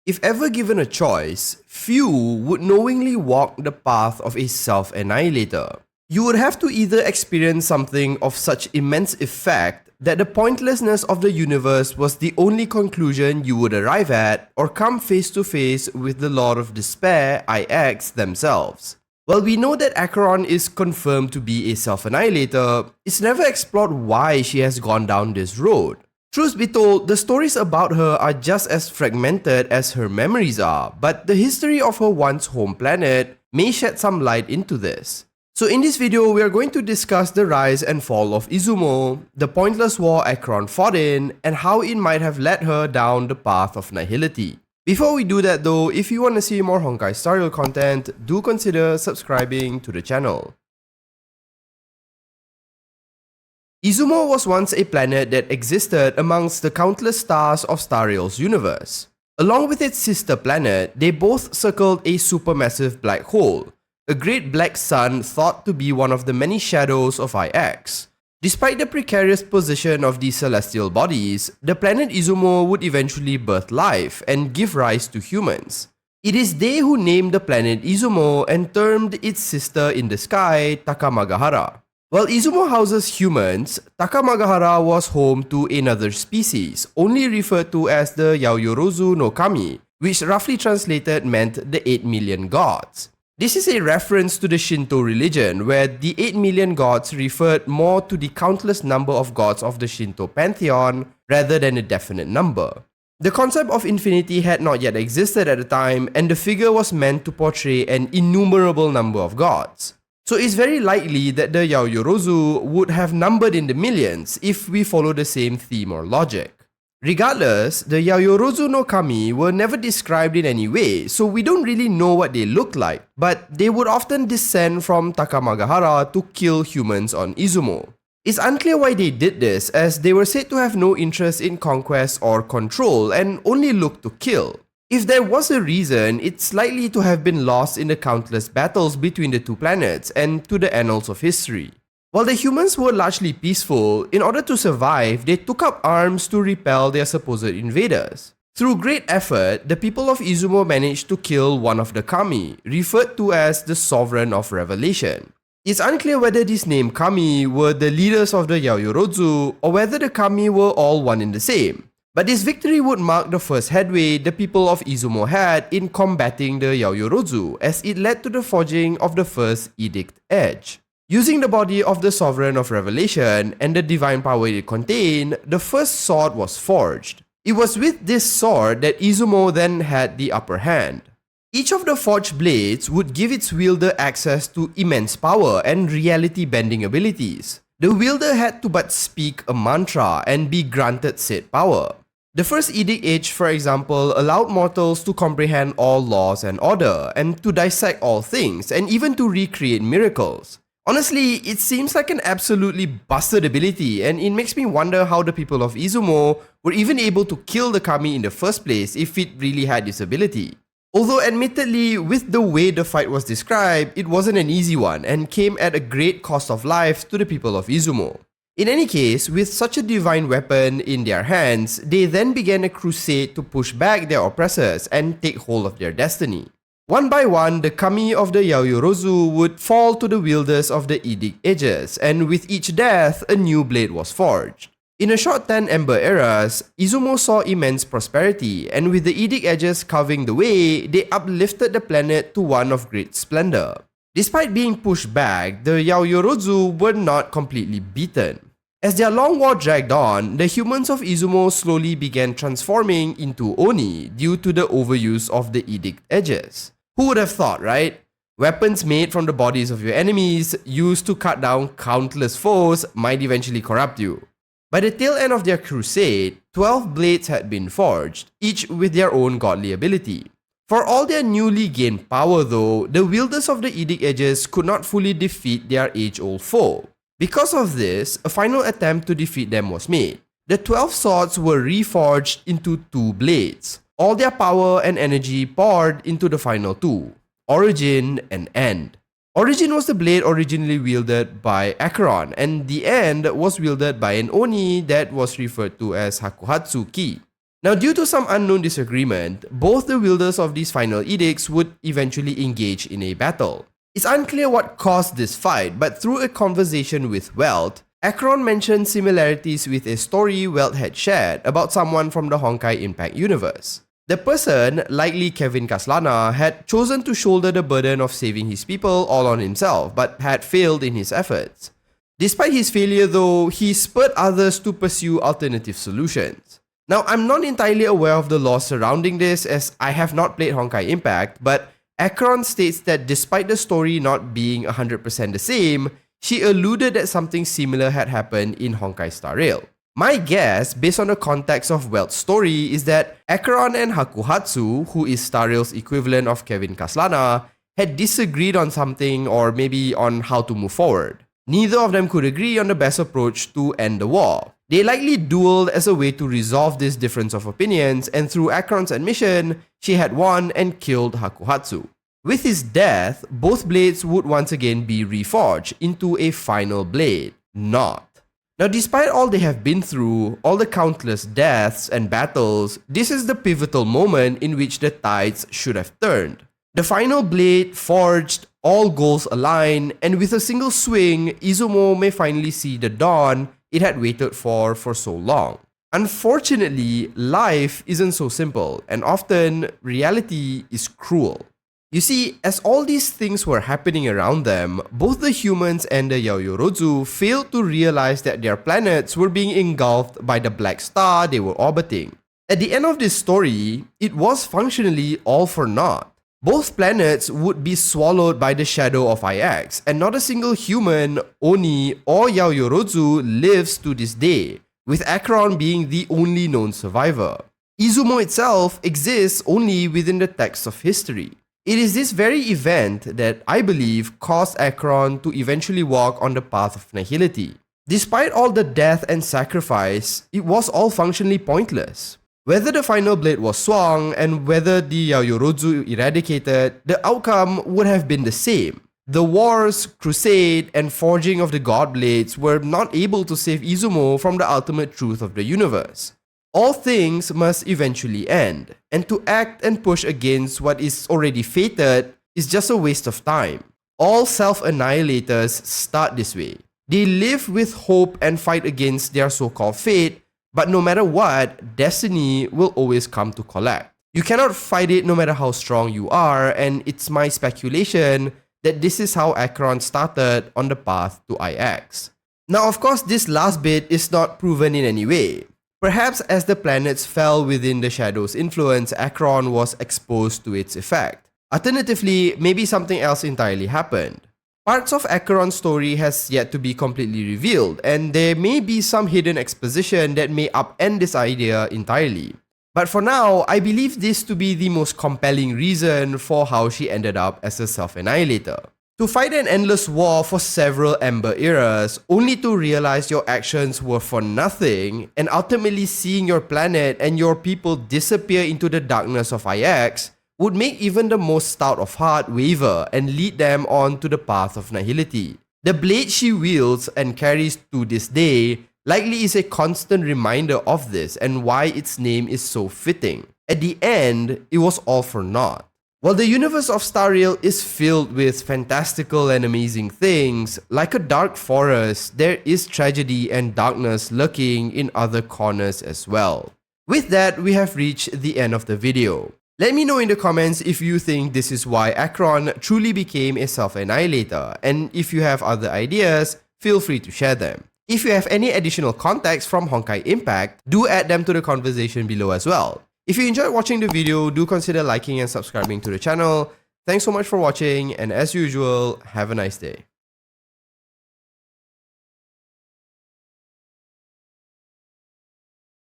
If ever given a choice, few would knowingly walk the path of a self-annihilator. You would have to either experience something of such immense effect that the pointlessness of the universe was the only conclusion you would arrive at, or come face to face with the Lord of Despair, IX, themselves. While we know that Acheron is confirmed to be a self-annihilator, it's never explored why she has gone down this road. Truth be told, the stories about her are just as fragmented as her memories are, but the history of her once home planet may shed some light into this. So in this video, we are going to discuss the rise and fall of Isumo, the pointless war Acheron fought in, and how it might have led her down the path of Nihility. Before we do that though, if you want to see more Honkai Star Rail content, do consider subscribing to the channel. Isumo was once a planet that existed amongst the countless stars of Star Rail's universe. Along with its sister planet, they both circled a supermassive black hole, a great black sun thought to be one of the many shadows of IX. Despite the precarious position of these celestial bodies, the planet Isumo would eventually birth life and give rise to humans. It is they who named the planet Isumo and termed its sister in the sky Takamagahara. While Isumo houses humans, Takamagahara was home to another species, only referred to as the Yaoyorozu no Kami, which roughly translated meant the 8 million gods. This is a reference to the Shinto religion, where the 8 million gods referred more to the countless number of gods of the Shinto pantheon rather than a definite number. The concept of infinity had not yet existed at the time, and the figure was meant to portray an innumerable number of gods. So it's very likely that the Yaoyorozu would have numbered in the millions if we follow the same theme or logic. Regardless, the Yaoyorozu no Kami were never described in any way, so we don't really know what they looked like, but they would often descend from Takamagahara to kill humans on Izumo. It's unclear why they did this, as they were said to have no interest in conquest or control and only looked to kill. If there was a reason, it's likely to have been lost in the countless battles between the two planets and to the annals of history. While the humans were largely peaceful, in order to survive, they took up arms to repel their supposed invaders. Through great effort, the people of Izumo managed to kill one of the Kami, referred to as the Sovereign of Revelation. It's unclear whether these named Kami were the leaders of the Yaoyorozu or whether the Kami were all one in the same. But this victory would mark the first headway the people of Izumo had in combating the Yaoyorozu, as it led to the forging of the first edict edge. Using the body of the Sovereign of Revelation and the divine power it contained, the first sword was forged. It was with this sword that Izumo then had the upper hand. Each of the forged blades would give its wielder access to immense power and reality-bending abilities. The wielder had to but speak a mantra and be granted said power. The first edict age, for example, allowed mortals to comprehend all laws and order, and to dissect all things, and even to recreate miracles. Honestly, it seems like an absolutely busted ability, and it makes me wonder how the people of Izumo were even able to kill the Kami in the first place if it really had this ability. Although admittedly, with the way the fight was described, it wasn't an easy one and came at a great cost of life to the people of Izumo. In any case, with such a divine weapon in their hands, they then began a crusade to push back their oppressors and take hold of their destiny. One by one, the Kami of the Yaoyorozu would fall to the wielders of the edict edges, and with each death, a new blade was forged. In a short 10 Ember eras, Izumo saw immense prosperity, and with the edict edges carving the way, they uplifted the planet to one of great splendor. Despite being pushed back, the Yaoyorozu were not completely beaten. As their long war dragged on, the humans of Izumo slowly began transforming into Oni due to the overuse of the edict edges. Who would have thought, right? Weapons made from the bodies of your enemies, used to cut down countless foes, might eventually corrupt you. By the tail end of their crusade, 12 blades had been forged, each with their own godly ability. For all their newly gained power though, the wielders of the edict edges could not fully defeat their age-old foe. Because of this, a final attempt to defeat them was made. The 12 swords were reforged into 2 blades. All their power and energy poured into the final 2, Origin and End. Origin was the blade originally wielded by Acheron, and the End was wielded by an Oni that was referred to as Hakuhatsu Ki. Now, due to some unknown disagreement, both the wielders of these final edicts would eventually engage in a battle. It's unclear what caused this fight, but through a conversation with Welt, Acheron mentioned similarities with a story Welt had shared about someone from the Honkai Impact universe. The person, likely Kevin Kaslana, had chosen to shoulder the burden of saving his people all on himself, but had failed in his efforts. Despite his failure though, he spurred others to pursue alternative solutions. Now, I'm not entirely aware of the law surrounding this as I have not played Honkai Impact, but Acheron states that despite the story not being 100% the same, she alluded that something similar had happened in Honkai Star Rail. My guess, based on the context of Welt's story, is that Acheron and Hakuhatsu, who is Star Rail's equivalent of Kevin Kaslana, had disagreed on something or maybe on how to move forward. Neither of them could agree on the best approach to end the war. They likely dueled as a way to resolve this difference of opinions, and through Acheron's admission, she had won and killed Hakuhatsu. With his death, both blades would once again be reforged into a final blade, not. Now, despite all they have been through, all the countless deaths and battles, this is the pivotal moment in which the tides should have turned. The final blade forged, all goals align, and with a single swing, Isumo may finally see the dawn it had waited for so long. Unfortunately, life isn't so simple, and often reality is cruel. You see, as all these things were happening around them, both the humans and the Yaoyorozu failed to realize that their planets were being engulfed by the black star they were orbiting. At the end of this story, it was functionally all for naught. Both planets would be swallowed by the shadow of IX, and not a single human, Oni, or Yaoyorozu lives to this day, with Acheron being the only known survivor. Izumo itself exists only within the text of history. It is this very event that I believe caused Acheron to eventually walk on the path of Nihility. Despite all the death and sacrifice, it was all functionally pointless. Whether the final blade was swung and whether the Yaoyorozu eradicated, the outcome would have been the same. The wars, crusade, and forging of the god blades were not able to save Izumo from the ultimate truth of the universe. All things must eventually end, and to act and push against what is already fated is just a waste of time. All self-annihilators start this way. They live with hope and fight against their so-called fate, but no matter what, destiny will always come to collect. You cannot fight it no matter how strong you are, and it's my speculation that this is how Acheron started on the path to IX. Now, of course, this last bit is not proven in any way. Perhaps as the planets fell within the shadow's influence, Acheron was exposed to its effect. Alternatively, maybe something else entirely happened. Parts of Acheron's story has yet to be completely revealed, and there may be some hidden exposition that may upend this idea entirely. But for now, I believe this to be the most compelling reason for how she ended up as a self-annihilator. To fight an endless war for several Ember eras, only to realize your actions were for nothing, and ultimately seeing your planet and your people disappear into the darkness of IX, would make even the most stout of heart waver and lead them on to the path of Nihility. The blade she wields and carries to this day likely is a constant reminder of this and why its name is so fitting. At the end, it was all for naught. While the universe of Star Rail is filled with fantastical and amazing things, like a dark forest, there is tragedy and darkness lurking in other corners as well. With that, we have reached the end of the video. Let me know in the comments if you think this is why Acheron truly became a self-annihilator, and if you have other ideas, feel free to share them. If you have any additional context from Honkai Impact, do add them to the conversation below as well. If you enjoyed watching the video, do consider liking and subscribing to the channel. Thanks so much for watching, and as usual, have a nice day.